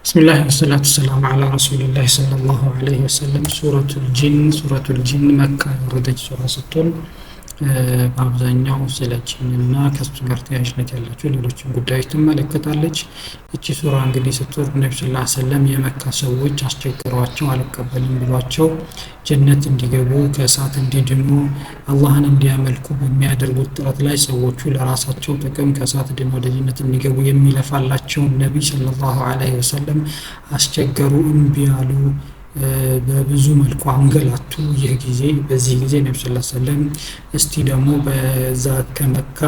بسم الله والصلاة والسلام على رسول الله صلى الله عليه وسلم سورة الجن مكة وردت سورة ستون በአብዛኛው ስለ ጂንና ከሱ ጋር ተያያዥነት ያላቸው ሌሎችን ጉዳዮች ትመለከታለች። እቺ ሱራ እንግዲህ ስትወርድ ነብዩ ሰለላሁ ዐለይሂ ወሰለም የመካ ሰዎች አስቸግረዋቸው አልቀበልም ብሏቸው ጀነት እንዲገቡ ከእሳት እንዲድኑ አላህን እንዲያመልኩ በሚያደርጉት ጥረት ላይ ሰዎቹ ለራሳቸው ጥቅም ከእሳት ድነው ወደ ጀነት እንዲገቡ የሚለፋላቸው ነብዩ ሰለላሁ ዐለይሂ ወሰለም አስቸገሩ፣ እምቢ አሉ። በብዙ መልኩ አንገላቱ። በዚህ ጊዜ ነብዩ ሰለላሁ ዐለይሂ ወሰለም እስቲ ደግሞ በዛ ከመካ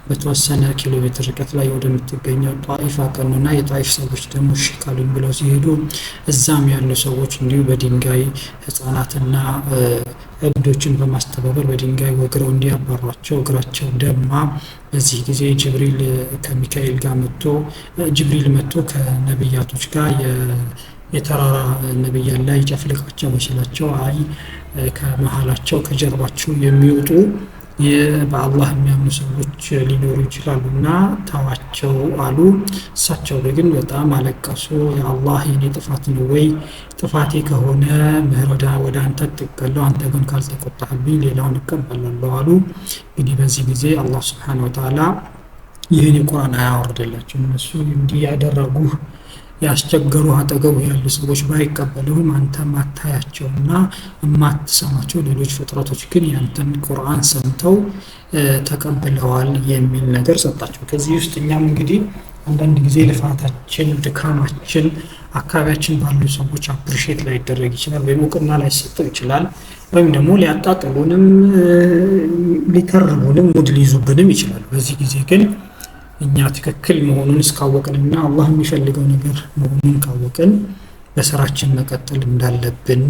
በተወሰነ ኪሎ ሜትር ርቀት ላይ ወደምትገኘው ጣኢፍ አቀኑና የጣኢፍ ሰዎች ደግሞ ሽካሉን ብለው ሲሄዱ እዛም ያሉ ሰዎች እንዲሁ በድንጋይ ህፃናትና እብዶችን በማስተባበር በድንጋይ ወግረው እንዲያባሯቸው እግራቸው ደማ። በዚህ ጊዜ ጅብሪል ከሚካኤል ጋር መጥቶ ከነብያቶች ጋር የተራራ ነብይ ላይ ጨፍልቃቸው ወሽላቸው ከመሃላቸው ከጀርባቸው የሚወጡ በአላህ የሚያምኑ ሰዎች ሊኖሩ ይችላሉና ተዋቸው አሉ። እሳቸው ግን በጣም አለቀሱ። የአላህ የኔ ጥፋት ነው ወይ? ጥፋቴ ከሆነ ምህረዳ ወደ አንተ ተቀበለው፣ አንተ ግን ካልተቆጣህብኝ ሌላውን እቀበላለሁ አሉ። እንግዲህ በዚህ ጊዜ አላህ Subhanahu Wa Ta'ala ይህን የቁርአን አያወርድላቸው። እነሱ እንዲህ ያደረጉ ያስቸገሩ አጠገቡ ያሉ ሰዎች ባይቀበሉም አንተ ማታያቸውና ማትሰማቸው ሌሎች ፍጥረቶች ግን ያንተን ቁርአን ሰምተው ተቀብለዋል የሚል ነገር ሰጣቸው። ከዚህ ውስጥ እኛም እንግዲህ አንዳንድ ጊዜ ልፋታችን፣ ድካማችን አካባቢያችን ባሉ ሰዎች አፕሪሼት ላይ ይደረግ ይችላል፣ ወይም እውቅና ላይ ሰጠው ይችላል፣ ወይም ደግሞ ሊያጣጥሉንም ሊተርቡንም ሙድ ሊይዙብንም ይችላል። በዚህ ጊዜ ግን እኛ ትክክል መሆኑን እስካወቅንና አላህ የሚፈልገው ነገር መሆኑን ካወቅን በስራችን መቀጠል እንዳለብን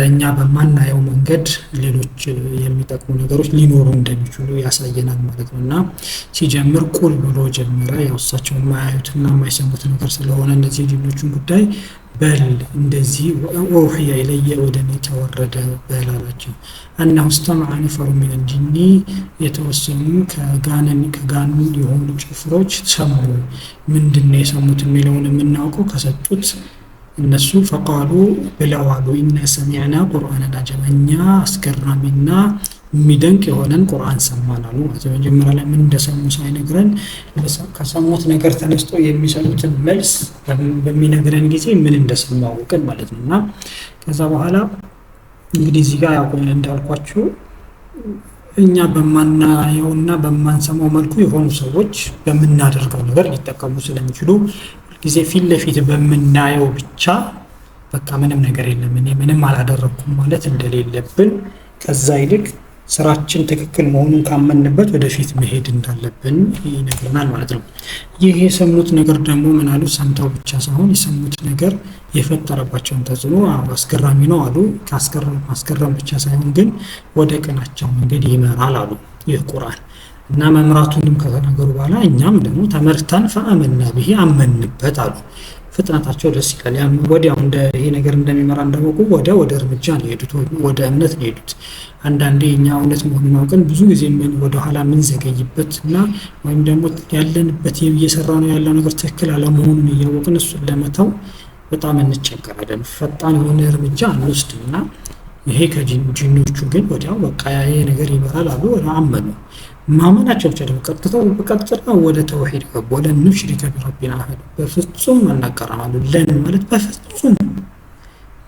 እኛ በማናየው መንገድ ሌሎች የሚጠቅሙ ነገሮች ሊኖሩ እንደሚችሉ ያሳየናል ማለት ነውና ሲጀምር ቁል ብሎ ጀመረ። ያው እሳቸው የማያዩትና የማይሰሙት ነገር ስለሆነ እነዚህ ጂኖቹን ጉዳይ በል እንደዚህ ወህያ ኢለየ ወደኔ ተወረደ በላላቸው أنه استمع نفر من الجن የተወሰኑ ከጋኑ የሆኑ ጭፍሮች ሰሙ። ምንድነው የሰሙት የሚለውን የምናውቀው ከሰጡት እነሱ فقالوا ብለዋሉ إن سمعنا قرآنا عجبا አስገራሚና የሚደንቅ የሆነን ቁርአን ሰማን አሉ። መጀመሪያ ላይ ምን እንደሰሙ ሳይነግረን ከሰሙት ነገር ተነስቶ የሚሰጡትን መልስ በሚነግረን ጊዜ ምን እንደሰሙ አውቀን ማለት ነውና ከዛ በኋላ እንግዲህ እዚህ ጋር ያው እንዳልኳችሁ እኛ በማናየውና በማንሰማው መልኩ የሆኑ ሰዎች በመናደርገው ነገር ሊጠቀሙ ስለሚችሉ ጊዜ ፊት ለፊት በመናየው ብቻ በቃ ምንም ነገር የለም እኔ ምንም አላደረኩም ማለት እንደሌለብን ከዛ ይልቅ ስራችን ትክክል መሆኑን ካመንበት ወደፊት መሄድ እንዳለብን ይነግረናል ማለት ነው። ይሄ የሰሙት ነገር ደግሞ ምን አሉ? ሰምተው ብቻ ሳይሆን የሰሙት ነገር የፈጠረባቸውን ተጽዕኖ አስገራሚ ነው አሉ። አስገራሚ ብቻ ሳይሆን ግን ወደ ቀናቸው መንገድ ይመራል አሉ ይህ ቁርአን እና መምራቱንም ከተናገሩ በኋላ እኛም ደግሞ ተመርተን ፈአመና ብሄ አመንበት አሉ። ፍጥነታቸው ደስ ይላል። ወዲያው እንደ ይሄ ነገር እንደሚመራ እንደወቁ ወደ እርምጃ ነው የሄዱት፣ ወደ እምነት ነው የሄዱት። አንዳንዴ እኛ እውነት መሆኑን አውቀን ብዙ ጊዜ ወደ ኋላ ምን ዘገይበትና ወይም ደግሞ ያለንበት እየሰራ ነው ያለው ነገር ትክክል አለመሆኑን እያወቅን እሱን ለመተው በጣም እንቸገራለን። ፈጣን የሆነ እርምጃ አንወስድምና ይሄ ከጂኖቹ ግን ወዲያው በቃ ይሄ ነገር ይመራል አሉ። አመኑ። ማመናቸው ብቻ ደግሞ ቀጥታ ወደ ተውሂድ ገቡ። ወለን ንሽሪከ ቢረቢና አሐድ በፍጹም አናቀራማሉ። ለን ማለት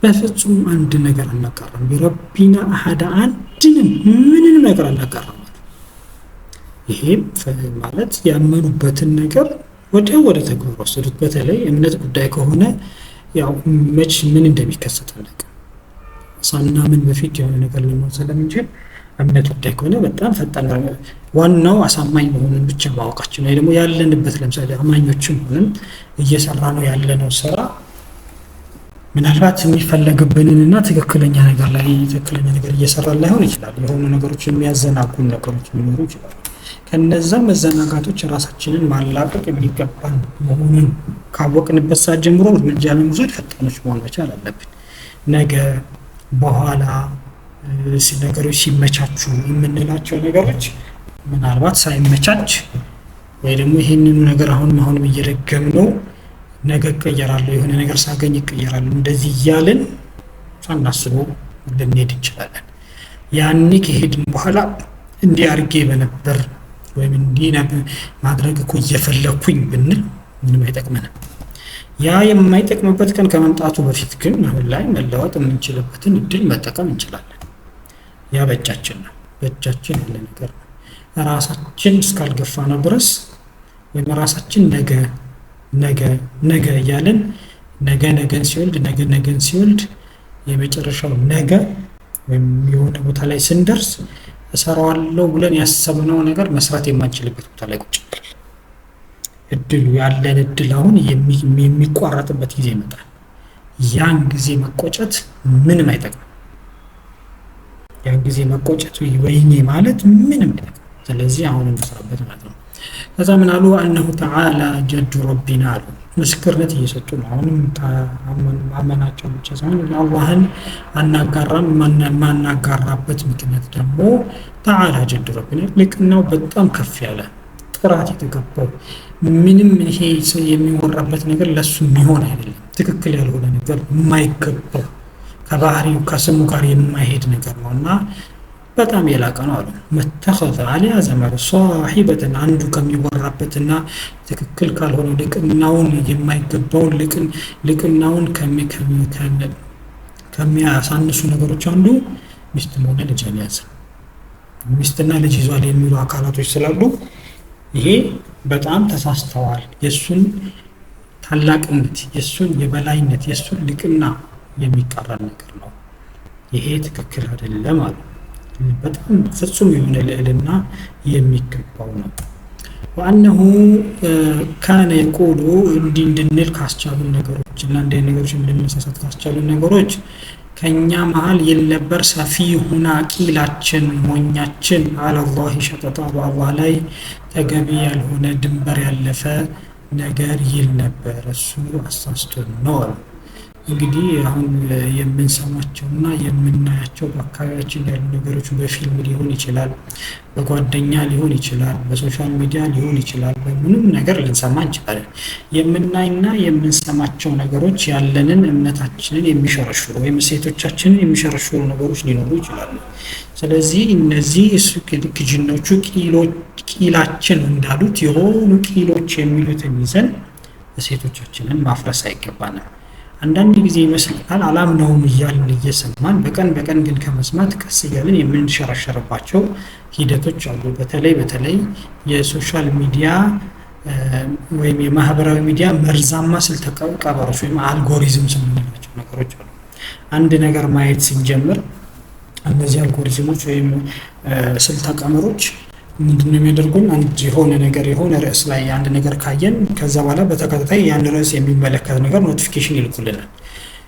በፍጹም አንድ ነገር አናቀራም። ቢረቢና አሐድ አንድንም ምንም ነገር አናቀራም። ይሄ ማለት ያመኑበትን ነገር ወደ ተግባር ወሰዱት። በተለይ እምነት ጉዳይ ከሆነ ያው ምን እንደሚከሰት አናውቅም። ሳናምን በፊት የሆነ ነገር ልንሆን ስለምንችል እምነት ጉዳይ ከሆነ በጣም ፈጣን ነው። ዋናው አሳማኝ መሆኑን ብቻ ማወቃችን ነው። ደግሞ ያለንበት ለምሳሌ አማኞችም ሆነን እየሰራ ነው ያለነው ስራ ምናልባት የሚፈለግብንና ትክክለኛ ነገር እየሰራ ላይሆን ይችላል። የሆኑ ነገሮች የሚያዘናጉን ነገሮች ሊኖሩ ይችላሉ። ከነዛ መዘናጋቶች ራሳችንን ማላቀቅ የሚገባን መሆኑን ካወቅንበት ሰዓት ጀምሮ እርምጃ ለመውሰድ ፈጣኖች መሆን መቻል አለብን። ነገ በኋላ ነገሮች ሲመቻቹ የምንላቸው ነገሮች ምናልባት ሳይመቻች ወይ ደግሞ ይሄንን ነገር አሁንም እየደገምነው ነገ እቀየራለሁ፣ የሆነ ነገር ሳገኝ እቀየራለሁ፣ እንደዚህ እያልን ሳናስበው ልንሄድ እንችላለን። ያኔ ከሄድን በኋላ እንዲህ አድርጌ በነበር ወይም እንዲህ ማድረግ እኮ እየፈለኩኝ ብንል ምንም አይጠቅመንም። ያ የማይጠቅምበት ቀን ከመምጣቱ በፊት ግን አሁን ላይ መለወጥ የምንችልበትን እድል መጠቀም እንችላለን። ያ በእጃችን ነው፣ በእጃችን ያለ ነገር ነው። ራሳችን እስካልገፋ ነው ድረስ ወይም ራሳችን ነገ እያለን ነገን ሲወልድ የመጨረሻው ነገ ወይም የሆነ ቦታ ላይ ስንደርስ እሰራዋለሁ ብለን ያሰብነው ነገር መስራት የማንችልበት ቦታ ላይ ቁጭ ብለን እድሉ ያለን እድል አሁን የሚቋረጥበት ጊዜ ይመጣል። ያን ጊዜ መቆጨት ምንም አይጠቅም። ያን ጊዜ መቆጨት ወይኔ ማለት ምንም አይጠቅም። ስለዚህ አሁን እንሰራበት ማለት ነው። ከዛ ምን አሉ? አነሁ ተዓላ ጀዱ ረቢና አሉ። ምስክርነት እየሰጡ ነው። አሁንም ማመናቸው ብቻ ሳይሆን አላህን አናጋራም። ማናጋራበት ምክንያት ደግሞ ተዓላ ጀዱ ረቢና ልቅናው በጣም ከፍ ያለ ጥራት የተገባው ምንም ይሄ የሚወራበት ነገር ለሱ የሚሆን አይደለም። ትክክል ያልሆነ ነገር የማይገባው ከባህሪው ከስሙ ጋር የማይሄድ ነገር ነውና በጣም የላቀ ነው አሉ። መተኸዘ አሊያ ዘመር ሷሂበትን አንዱ ከሚወራበትና ትክክል ካልሆነ ልቅናውን የማይገባውን ልቅናውን ከሚያሳንሱ ነገሮች አንዱ ሚስት ሆነ ልጅ ያዘ። ሚስትና ልጅ ይዟል የሚሉ አካላቶች ስላሉ ይሄ በጣም ተሳስተዋል። የሱን ታላቅነት፣ የሱን የበላይነት፣ የሱን ልቅና የሚቃረን ነገር ነው። ይሄ ትክክል አይደለም አሉ። በጣም ፍጹም የሆነ ልዕልና የሚገባው ነው። ወአነሁ ካነ የቁሉ እንድንል ካስቻሉን ነገሮች እና እንደ ነገሮች እንድንሳሳት ካስቻሉን ነገሮች ከኛ መሃል የለበር ሰፊሁና ቂላችን ሞኛችን አላህ ሸጠጣ በአላህ ላይ ተገቢ ያልሆነ ድንበር ያለፈ ነገር ይል ነበር። እሱ አሳስቶን ነው። እንግዲህ አሁን የምንሰማቸውና የምናያቸው በአካባቢያችን ያሉ ነገሮች በፊልም ሊሆን ይችላል፣ በጓደኛ ሊሆን ይችላል፣ በሶሻል ሚዲያ ሊሆን ይችላል፣ በምንም ነገር ልንሰማ እንችላለን። የምናይና የምንሰማቸው ነገሮች ያለንን እምነታችንን የሚሸረሽሩ ወይም እሴቶቻችንን የሚሸረሽሩ ነገሮች ሊኖሩ ይችላሉ። ስለዚህ እነዚህ ክጅኖቹ ቂላችን እንዳሉት የሆኑ ቂሎች የሚሉትን ይዘን እሴቶቻችንን ማፍረስ አይገባንም። አንዳንድ ጊዜ ይመስላል አላምነውም እያልን እየሰማን በቀን ግን ከመስማት ቀስ እያልን የምንሸረሸርባቸው ሂደቶች አሉ። በተለይ የሶሻል ሚዲያ ወይም የማህበራዊ ሚዲያ መርዛማ ስልተ ቀመሮች ወይም አልጎሪዝም የምንላቸው ነገሮች አሉ። አንድ ነገር ማየት ስንጀምር እነዚህ አልጎሪዝሞች ወይም ስልተ ቀመሮች ምንድነው የሚያደርጉን? አንድ የሆነ ርዕስ ላይ አንድ ነገር ካየን ከዛ በኋላ በተከታታይ ያን ርዕስ የሚመለከት ነገር ኖቲፊኬሽን ይልኩልናል።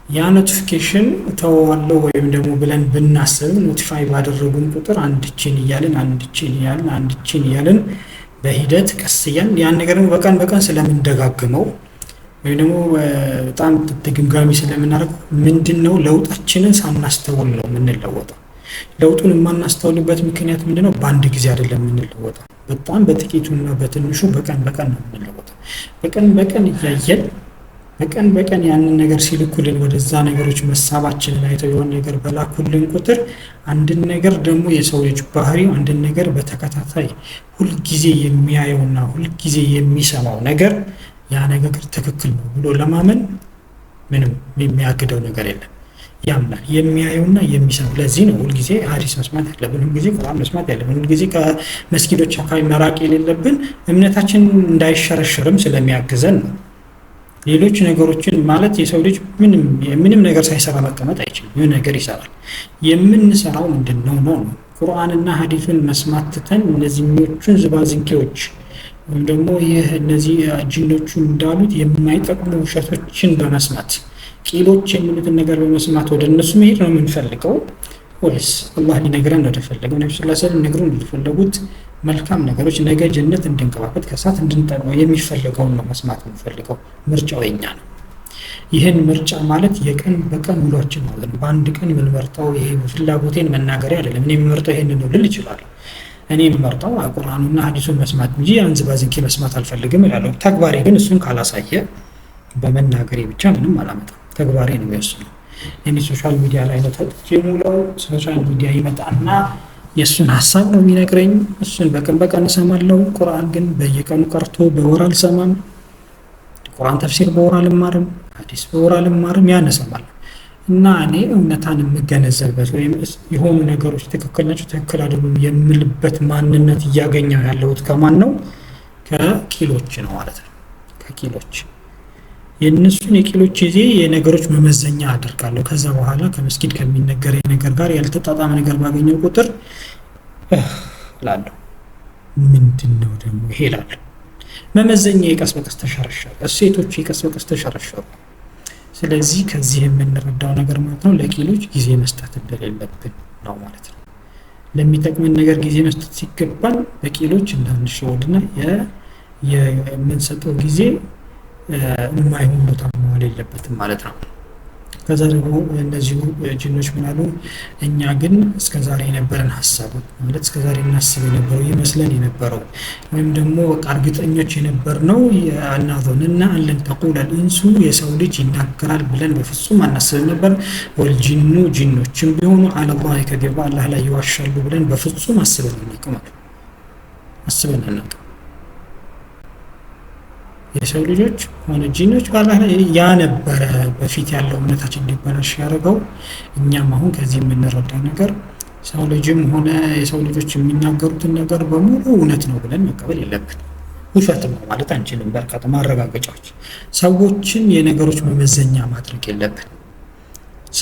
ያ ኖቲፊኬሽን ተዋለው ወይም ደግሞ ብለን ብናስብ ኖቲፋይ ባደረጉን ቁጥር አንድችን እያልን በሂደት ቀስ እያልን ያን ነገር በቀን ስለምንደጋግመው ወይም ደግሞ በጣም ድግምጋሚ ስለምናደርገው ምንድነው ለውጣችንን ሳናስተውል ነው የምንለወጠው። ለውጡን የማናስተውልበት ምክንያት ምንድነው? በአንድ ጊዜ አይደለም የምንለወጠው። በጣም በጥቂቱና በትንሹ በቀን ነው የምንለወጠው። በቀን እያየን በቀን ያንን ነገር ሲልኩልን ወደዛ ነገሮች መሳባችንን አይተው የሆነ ነገር በላኩልን ቁጥር አንድን ነገር ደግሞ የሰው ልጅ ባህሪው አንድን ነገር በተከታታይ ሁልጊዜ የሚያየውና ሁልጊዜ የሚሰማው ነገር ያ ነገር ትክክል ነው ብሎ ለማመን ምንም የሚያግደው ነገር የለም። ያምናል የሚያየውና የሚሰማው። ለዚህ ነው ሁልጊዜ ሐዲስ መስማት ያለብን፣ ሁልጊዜ ቁርአን መስማት ያለብን፣ ሁልጊዜ ከመስጊዶች አካባቢ መራቅ የሌለብን እምነታችን እንዳይሸረሽርም ስለሚያግዘን ነው። ሌሎች ነገሮችን ማለት የሰው ልጅ ምንም ነገር ሳይሰራ መቀመጥ አይችልም። ይህ ነገር ይሰራል። የምንሰራው ምንድነው ነው? ቁርአንና ሐዲሱን መስማት ትተን እነዚህኞቹን ዝባዝንኬዎች ወይም ደግሞ እነዚህ ጅኖቹ እንዳሉት የማይጠቅሙ ውሸቶችን በመስማት ቂሎች የሚሉትን ነገር በመስማት ወደ እነሱ መሄድ ነው የምንፈልገው ወይስ አላህ ሊነግረን ነው እንደፈለገው ነብዩ ሰለላሁ ዐለይሂ ወሰለም ነግረውን እንደፈለጉት መልካም ነገሮች ነገ ጀነት እንድንገባበት ከሳት እንድንጠግበው የሚፈልገውን ነው መስማት የምንፈልገው? ምርጫው የኛ ነው። ይህን ምርጫ ማለት የቀን በቀን ውሏችን ማለት ነው። በአንድ ቀን የምንመርጠው ይሄ ፍላጎቴን መናገሪያ አይደለም። እኔ የምመርጠው ይሄንን ነው ልል እችላለሁ። እኔ የምመርጠው ቁርአኑና ሐዲሱን መስማት እንጂ ያን ዝባዝንኬ መስማት አልፈልግም እላለሁ። ተግባሬ ግን እሱን ካላሳየ በመናገሬ ብቻ ምንም አላመጣም። ተግባሬ ነው የሚወስነው። እኔ ሶሻል ሚዲያ ላይ ነው ተጥቼ ሙላው። ሶሻል ሚዲያ ይመጣና የእሱን ሀሳብ ነው የሚነግረኝ። እሱን በቀን እሰማለሁ። ቁርአን ግን በየቀኑ ቀርቶ በወር አልሰማም። ቁርአን ተፍሲር በወር አልማርም። ሐዲስ በወር አልማርም። ያን እሰማለሁ። እና እኔ እውነታን የምገነዘብበት ወይም የሆኑ ነገሮች ትክክል ናቸው ትክክል አይደሉም የምልበት ማንነት እያገኘው ያለሁት ከማን ነው? ከቂሎች ነው ማለት ነው። ከቂሎች የእነሱን የቂሎች ጊዜ የነገሮች መመዘኛ አደርጋለሁ። ከዛ በኋላ ከመስጊድ ከሚነገረኝ ነገር ጋር ያልተጣጣመ ነገር ባገኘው ቁጥር እላለሁ፣ ምንድን ነው ደግሞ ይሄ እላለሁ። መመዘኛ የቀስ በቀስ ተሸረሸረ፣ እሴቶች የቀስ በቀስ ተሸረሸሩ። ስለዚህ ከዚህ የምንረዳው ነገር ማለት ነው ለቂሎች ጊዜ መስጠት እንደሌለብን ነው ማለት ነው። ለሚጠቅመን ነገር ጊዜ መስጠት ሲገባን በቂሎች እንዳንሸወድና የምንሰጠው ጊዜ የማይሆን ቦታ መዋል የለበትም ማለት ነው። ከዛ ደግሞ እነዚሁ ጅኖች ምን አሉ? እኛ ግን እስከዛሬ የነበረን ሀሳብ ማለት እስከዛሬ እናስብ የነበረው ይመስለን የነበረው ወይም ደግሞ እርግጠኞች የነበርነው አናዞንና አለን ተቁል አልኢንሱ የሰው ልጅ ይናገራል ብለን በፍጹም አናስብ ነበር። ወልጂኑ ጅኖችም ቢሆኑ አለላህ ከዚባ አላህ ላይ ይዋሻሉ ብለን በፍጹም አስበን አናውቅም። የሰው ልጆች ሆነ ጂኖች በአላህ ላይ ያ ነበረ በፊት ያለው እምነታችን እንዲበላሽ ያደረገው። እኛም አሁን ከዚህ የምንረዳው ነገር ሰው ልጅም ሆነ የሰው ልጆች የሚናገሩትን ነገር በሙሉ እውነት ነው ብለን መቀበል የለብን። ውሸት ነው ማለት አንችልም። በርካታ ማረጋገጫዎች ሰዎችን የነገሮች መመዘኛ ማድረግ የለብን።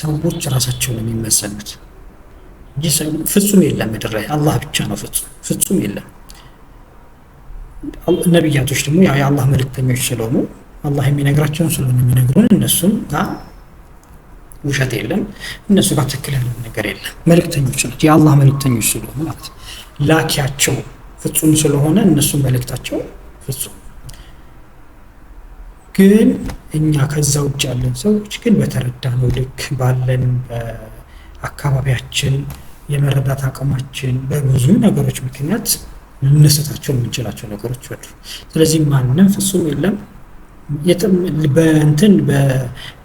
ሰዎች ራሳቸውን የሚመዘኑት እንጂ ፍጹም የለም ምድር ላይ አላህ ብቻ ነው ፍጹም የለም። ነቢያቶች ደግሞ የአላህ መልእክተኞች ስለሆኑ አላህ የሚነግራቸውን ስለሆነ የሚነግሩን እነሱም ጋር ውሸት የለም፣ እነሱ ጋር ትክክል ያለው ነገር የለም። መልእክተኞች ናቸው፣ የአላህ መልእክተኞች ስለሆኑ ማለት ላኪያቸው ፍጹም ስለሆነ እነሱ መልእክታቸው ፍጹም። ግን እኛ ከዛ ውጭ ያለን ሰዎች ግን በተረዳነው ልክ ባለን በአካባቢያችን የመረዳት አቅማችን በብዙ ነገሮች ምክንያት ልንስታቸው የምንችላቸው ነገሮች አሉ። ስለዚህ ማንም ፍጹም የለም።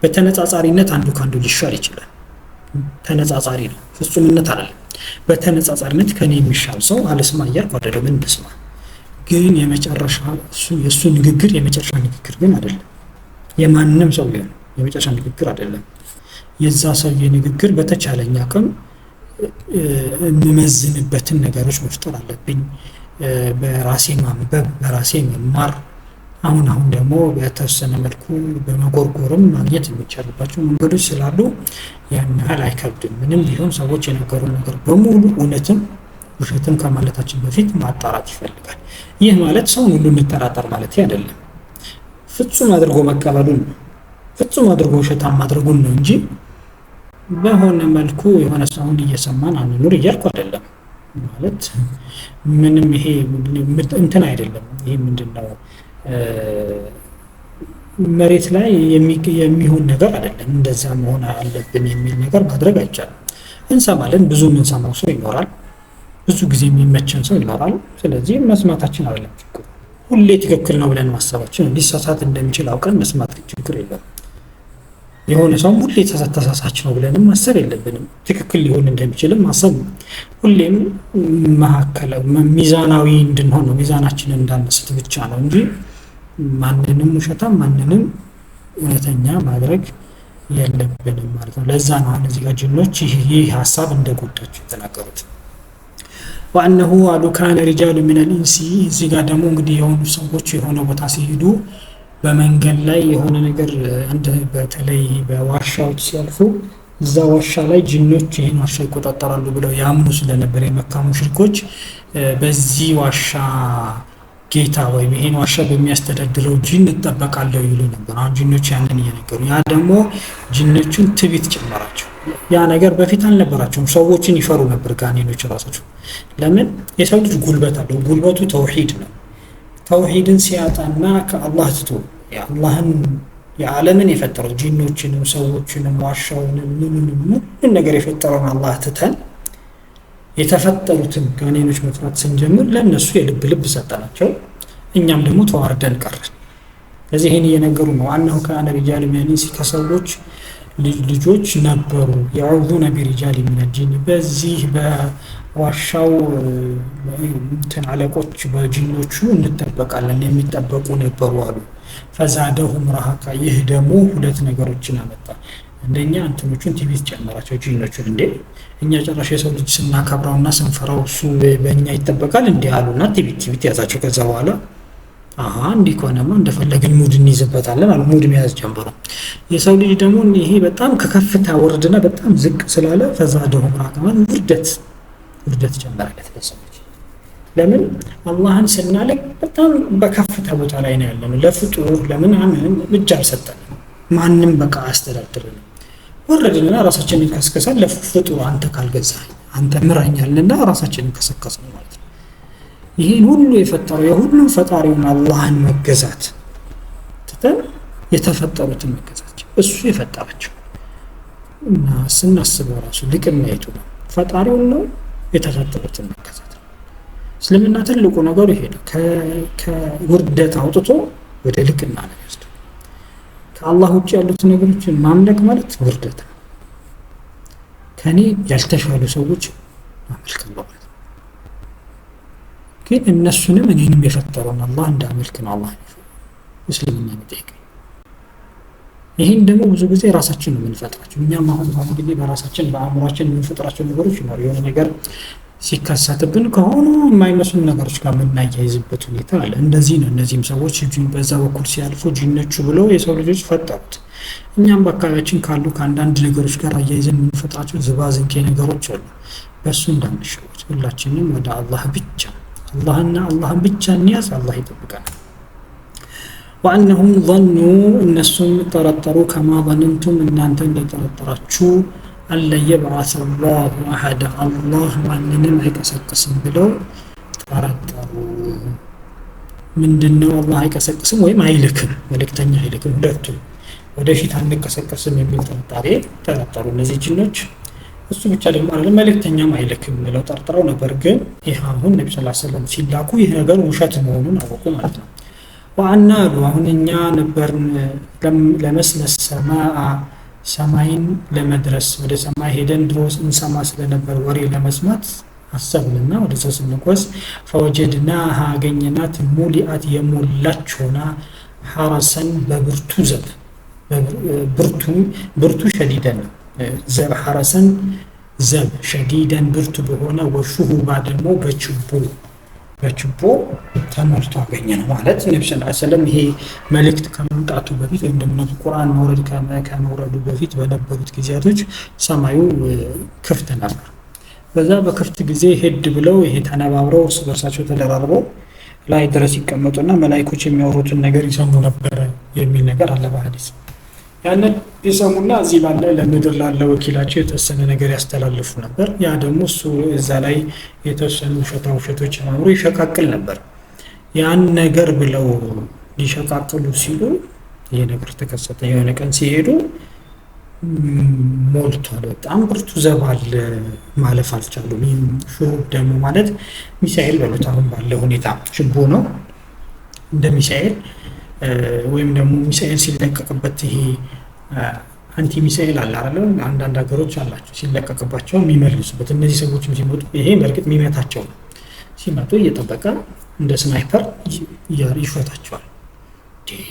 በተነጻጻሪነት አንዱ ከአንዱ ሊሻል ይችላል። ተነጻጻሪ ነው፣ ፍጹምነት አይደለም። በተነጻጻሪነት ከኔ የሚሻል ሰው አልስማ እያልኩ አይደለም፣ እንስማ። ግን የመጨረሻ የእሱ ንግግር የመጨረሻ ንግግር ግን አይደለም። የማንም ሰው ቢሆን የመጨረሻ ንግግር አይደለም። የዛ ሰው የንግግር በተቻለኝ አቅም የምመዝንበትን ነገሮች መፍጠር አለብኝ። በራሴ ማንበብ፣ በራሴ መማር፣ አሁን ደግሞ በተወሰነ መልኩ በመጎርጎርም ማግኘት የሚቻልባቸው መንገዶች ስላሉ ያን ያህል አይከብድም። ምንም ቢሆን ሰዎች የነገሩን ነገር በሙሉ እውነትም ውሸትም ከማለታችን በፊት ማጣራት ይፈልጋል። ይህ ማለት ሰውን ሁሉ እንጠራጠር ማለት አይደለም። ፍጹም አድርጎ መቀበሉን ነው፣ ፍጹም አድርጎ ውሸታም ማድረጉን ነው እንጂ በሆነ መልኩ የሆነ ሰውን እየሰማን አንኑር እያልኩ አይደለም። ማለት ምንም ይሄ እንትን አይደለም። ይሄ ምንድነው መሬት ላይ የሚሆን ነገር አይደለም። እንደዛ መሆን አለብን የሚል ነገር ማድረግ አይቻልም። እንሰማለን። ብዙ የምንሰማው ሰው ይኖራል፣ ብዙ ጊዜ የሚመቸን ሰው ይኖራል። ስለዚህ መስማታችን አይደለም ችግሩ። ሁሌ ትክክል ነው ብለን ማሰባችን ሊሳሳት እንደሚችል አውቀን መስማት ችግር የለም። የሆነ ሰው ሁሌ ተሳሳች ነው ብለንም ማሰብ የለብንም። ትክክል ሊሆን እንደሚችልም ማሰብ ሁሌም መካከላዊ ሚዛናዊ እንድንሆን ነው። ሚዛናችንን እንዳንስት ብቻ ነው እንጂ ማንንም ውሸታም ማንንም እውነተኛ ማድረግ የለብንም ማለት ነው። ለዛ ነው አሁን እዚህ ጋር ጅኖች ይህ ሀሳብ እንደጎዳቸው የተናገሩት። ወአነሁ አሉ ካነ ሪጃሉ ሚነል ኢንሲ። እዚህ ጋር ደግሞ እንግዲህ የሆኑ ሰዎች የሆነ ቦታ ሲሄዱ በመንገድ ላይ የሆነ ነገር በተለይ በዋሻዎች ሲያልፉ እዛ ዋሻ ላይ ጅኖች ይህን ዋሻ ይቆጣጠራሉ ብለው ያምኑ ስለነበር የመካ ሙሽሪኮች በዚህ ዋሻ ጌታ ወይም ይህን ዋሻ በሚያስተዳድረው ጂን እጠበቃለሁ ይሉ ነበር። አሁን ጅኖች ያንን እየነገሩ፣ ያ ደግሞ ጅኖቹን ትዕቢት ጨመራቸው። ያ ነገር በፊት አልነበራቸውም። ሰዎችን ይፈሩ ነበር ጋኔኖች ራሳቸው። ለምን? የሰው ልጅ ጉልበት አለው። ጉልበቱ ተውሂድ ነው። ተውሂድን ሲያጣና ከአላህ ትቶ የአላህን የዓለምን የፈጠረው ጂኖችንም ሰዎችንም ዋሻውንም ምንም ነገር የፈጠረውን አላህ ትተን የተፈጠሩትን ጋኔኖች መፍራት ስንጀምር ለነሱ የልብ ሰጠናቸው። እኛም ደግሞ ተዋርደን ቀረን። ለዚህ ይሄን እየነገሩ ነው አነሁ ካነ ሪጃል ሚን ኢንሲ ከሰዎች ልጆች ነበሩ ያዑዙነ ቢሪጃል ሚን አልጂን በዚህ በዋሻው እንትን አለቆች በጂኖቹ እንጠበቃለን የሚጠበቁ ነበሩ አሉ ፈዛደሁም ረሃቃ ይህ ደግሞ ሁለት ነገሮችን አመጣ እንደኛ እንትኖቹን ቲቪት ጨመራቸው ጂኖቹን እንዴ እኛ ጨራሽ የሰው ልጅ ስናከብረውና ስንፈራው እሱ በእኛ ይጠበቃል እንዴ አሉና ቲቪት ያዛቸው ከዛ በኋላ እንዲህ ከሆነማ እንደፈለግን ሙድ እንይዝበታለን አሉ ሙድ መያዝ ጀመሩ የሰው ልጅ ደግሞ ይሄ በጣም ከከፍታ ወርድና በጣም ዝቅ ስላለ ፈዛደሁም ረሃቃ ውርደት ጨመረለት ለሰዎች ለምን አላህን ስናልቅ በጣም በከፍታ ቦታ ላይ ነው ያለነው ለፍጡር ለምናምን እጅ አልሰጠንም ማንም በቃ አስተዳድረን ወረድንና ራሳችንን ከስከሳን ለፍጡር አንተ ካልገዛህ አንተ ምራኛልና ራሳችንን ከሰከስን ማለት ነው ይሄን ሁሉ የፈጠረው የሁሉም ፈጣሪውን አላህን መገዛት ተተን የተፈጠሩትን መገዛት እሱ የፈጠራቸው እና ስናስበው ራሱ ልቅና የቱ ነው ፈጣሪውን ነው የተፈጠሩትን መገዛት እስልምና ትልቁ ነገሩ ይሄ ነው ከውርደት አውጥቶ ወደ ልቅና ነው ያስደው ከአላህ ውጭ ያሉት ነገሮችን ማምለክ ማለት ውርደት ነው ከኔ ያልተሻሉ ሰዎች ማምለክ ነው ግን እነሱንም እኔንም የፈጠረውን አላህ እንዳመልክ ነው አላህ እስልምና የሚጠይቀው ይሄን ደግሞ ብዙ ጊዜ ራሳችን ነው የምንፈጥራቸው እኛም አሁን ጊዜ በራሳችን በአእምሯችን የምንፈጥራቸው ነገሮች ይኖር የሆነ ነገር ሲከሰትብን ከሆነ የማይመስሉ ነገሮች ጋር የምናያይዝበት ሁኔታ አለ እንደዚህ ነው እነዚህም ሰዎች በዛ በኩል ሲያልፉ ጂኖቹ ብለው የሰው ልጆች ፈጠሩት እኛም በአካባቢያችን ካሉ ከአንዳንድ ነገሮች ጋር አያይዘን የምንፈጥራቸው ዝባዝንኬ ነገሮች አሉ በእሱ እንዳንሸወድ ሁላችንም ወደ አላህ ብቻ አላህን ብቻ እንያዝ አላህ ይጠብቀናል وأنهم ظنوا النسم ترطروا كما ظننتم أن أنت ترطرتشوا ألا يبعث الله أحد الله وأننا يكسقسم بلو ترطروا من دنو الله يكسقسم وما يلكم ولكتنيا يلكم ሁለቱም ወደፊት አንከሰቀስም የሚል ተረጣሩ እነዚህ ጅኖች እሱ ብቻ ደግሞ አይደለም መልእክተኛም አይልክም ብለው ጠርጥረው ነበር ግን ይሄ አሁን ነብዩ ሰለላሁ ዐለይሂ ወሰለም ሲላኩ ይሄ ነገር ውሸት መሆኑን አወቁ ማለት ነው ወአናሉ አሁን እኛ ነበርን ለመስነ ሰማይን ለመድረስ ወደ ሰማይ ሄደን ድሮስ እንሰማ ስለነበር ወሬ ለመስማት አሰብንና ወደ ስንጓዝ ፈወጀድናሃ አገኘናት ሙሊአት የሞላች ሆና ሐረሰን በብርቱ ዘብ ብርቱ ሸዲደን ዘብ ሐረሰን ዘብ ሸዲደን ብርቱ በሆነ ወሹሁባ ደግሞ በችቦ ተሞልቶ አገኘነው ማለት ነብዩ ሰለላሁ ዐለይሂ ወሰለም ይሄ መልእክት ከመምጣቱ በፊት ወይም ደግሞ ቁርአን መውረድ ከመውረዱ በፊት በነበሩት ጊዜያቶች ሰማዩ ክፍት ነበር በዛ በክፍት ጊዜ ሄድ ብለው ይሄ ተነባብረው እርስ በርሳቸው ተደራርበው ላይ ድረስ ይቀመጡና መላእክቶች የሚያወሩትን ነገር ይሰሙ ነበር የሚል ነገር አለ በሐዲስ ያን ይሰሙና እዚህ ባለ ለምድር ላለ ወኪላቸው የተወሰነ ነገር ያስተላልፉ ነበር ያ ደግሞ እሱ እዛ ላይ የተወሰኑ ውሸቶች አምሮ ይሸቃቅል ነበር ያን ነገር ብለው ሊሸቃቅሉ ሲሉ ይሄ ነገር ተከሰተ የሆነ ቀን ሲሄዱ ሞልቷል በጣም ብርቱ ዘባል ማለፍ አልቻሉም ሹሩብ ደግሞ ማለት ሚሳኤል በሉት አሁን ባለ ሁኔታ ችቦ ነው እንደ ሚሳኤል ወይም ደግሞ ሚሳኤል ሲለቀቅበት ይሄ አንቲ ሚሳኤል አለ አይደል አንዳንድ ሀገሮች አላቸው ሲለቀቅባቸው የሚመልሱበት እነዚህ ሰዎችም ሲመጡ ይሄ በርግጥ የሚመታቸው ሲመጡ እየተጠበቀ እንደ ስናይፐር ይፈታቸዋል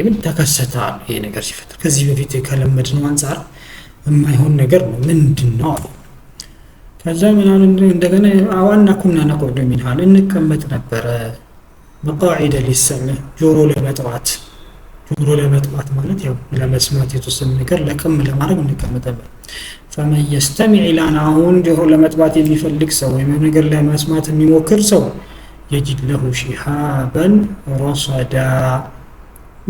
ምን ተከሰተ ይሄ ነገር ሲፈጠር ከዚህ በፊት ከለመድነው አንፃር የማይሆን ነገር ነው ምንድነው ከዛ ምናምን እንደገና አዋና ኩና ነቆዶ ሚንሃል እንቀመጥ ነበር መቃዒደ ሊሰማ ጆሮ ለመጥባት ማለት ያው ለመስማት የተወሰነ ነገር ለቀም ለማድረግ እንቀመጥ ነበር فمن يستمع لنا አሁን ጆሮ ለመጥባት የሚፈልግ ሰው ወይም ነገር ለመስማት የሚሞክር ሰው يجد له شهابا رصدا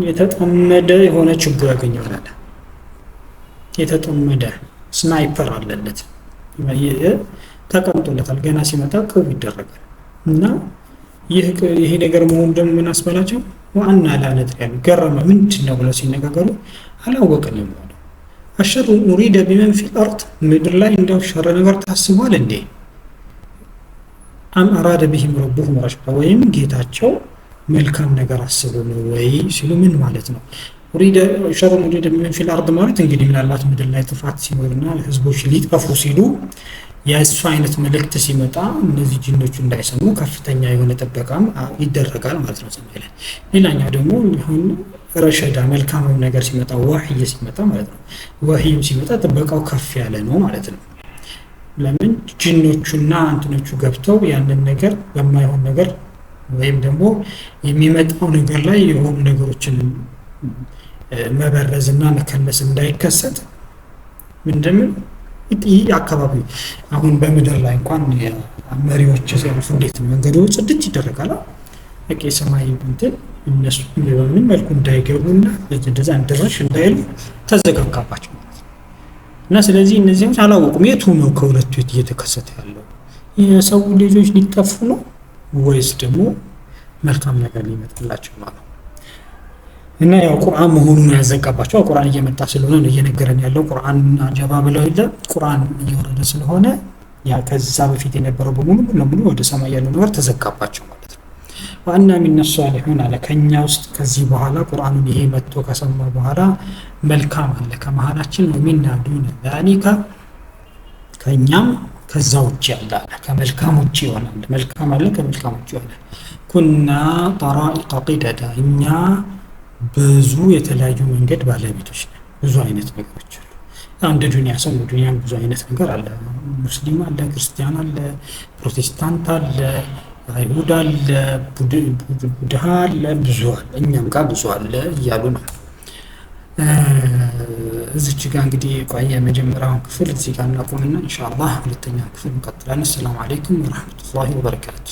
የተጠመደ የሆነ ችቦ ያገኛል የተጠመደ ስናይፐር አለለት ተቀምጦለታል ገና ሲመጣ ቅብ ይደረጋል እና ይሄ ነገር መሆኑ ደግሞ ምን አስባላቸው ዋና ላነት ያሉ ገረመ ምንድነው ብለው ሲነጋገሩ አላወቅንም ማለት አሸሩ ኡሪደ ቢመን ፊ الارض ምድር ላይ እንደው ሸር ነገር ታስቧል እንዴ አም አራደ ቢሂም ረቡሁም ረሽዳ ወይም ጌታቸው መልካም ነገር አስበው ነው ወይ ሲሉ ምን ማለት ነው? ሸር ሙሪደ ምን ፊል አርድ ማለት እንግዲህ ምናልባት ምድር ላይ ጥፋት ሲኖርና ህዝቦች ሊጠፉ ሲሉ የእሱ አይነት መልእክት ሲመጣ እነዚህ ጂኖቹ እንዳይሰሙ ከፍተኛ የሆነ ጥበቃም ይደረጋል ማለት ነው ሰማይ ላይ። ሌላኛው ደግሞ ይሁን ረሸዳ መልካም ነገር ሲመጣ ወህይ ሲመጣ ማለት ነው። ወህይም ሲመጣ ጥበቃው ከፍ ያለ ነው ማለት ነው። ለምን ጂኖቹና እንትኖቹ ገብተው ያንን ነገር በማይሆን ነገር ወይም ደግሞ የሚመጣው ነገር ላይ የሆኑ ነገሮችን መበረዝና መከለስ እንዳይከሰት ምንድነው ይህ አካባቢ አሁን በምድር ላይ እንኳን መሪዎች ሲያልፉ እንዴት መንገዱ ጽድት ይደረጋል። በቃ የሰማይ እንትን እነሱ በምን መልኩ እንዳይገቡና እንደዛ እንደረሽ እንዳይሉ ተዘጋጋባቸው እና ስለዚህ እነዚህም አላወቁም የቱ ነው ከሁለቱ እየተከሰተ ያለው የሰው ልጆች ሊጠፉ ነው ወይስ ደግሞ መልካም ነገር ሊመጣላቸው ነው። እና ያው ቁርአን መሆኑን ያዘጋባቸው ቁርአን እየመጣ ስለሆነ ነው እየነገረን ያለው። ቁርአን አጀባ ብለው ይለ ቁርአን እየወረደ ስለሆነ ያ ከዛ በፊት የነበረው በሙሉ ለሙሉ ወደ ሰማይ ያለው ነገር ተዘጋባቸው ማለት ነው። ዋና ሚነሱ አለሁን አለ ከኛ ውስጥ ከዚህ በኋላ ቁርአኑን ይሄ መጥቶ ከሰማ በኋላ መልካም አለ ከመሃላችን ወሚና ዱነ ዛሊካ ከኛም ከዛ ውጭ ያለ ከመልካም ውጭ ይሆናል። መልካም አለ ከመልካም ውጭ ይሆናል። ኩና ጠራኢቀ ቂደዳ እኛ ብዙ የተለያዩ መንገድ ባለቤቶች ነን። ብዙ አይነት ነገሮች አሉ። አንድ ዱንያ ሰው ዱንያም ብዙ አይነት ነገር አለ። ሙስሊም አለ፣ ክርስቲያን አለ፣ ፕሮቴስታንት አለ፣ አይሁድ አለ፣ ቡድሃ አለ፣ ብዙ አለ። እኛም ጋር ብዙ አለ እያሉ ነው። እዚች ጋር እንግዲህ ቆየ መጀመሪያውን ክፍል እዚህ ጋር እናቆምና ኢንሻአላህ ሁለተኛ ክፍል እንቀጥላለን። ሰላም አለይኩም ወራህመቱላሂ ወበረካቱ።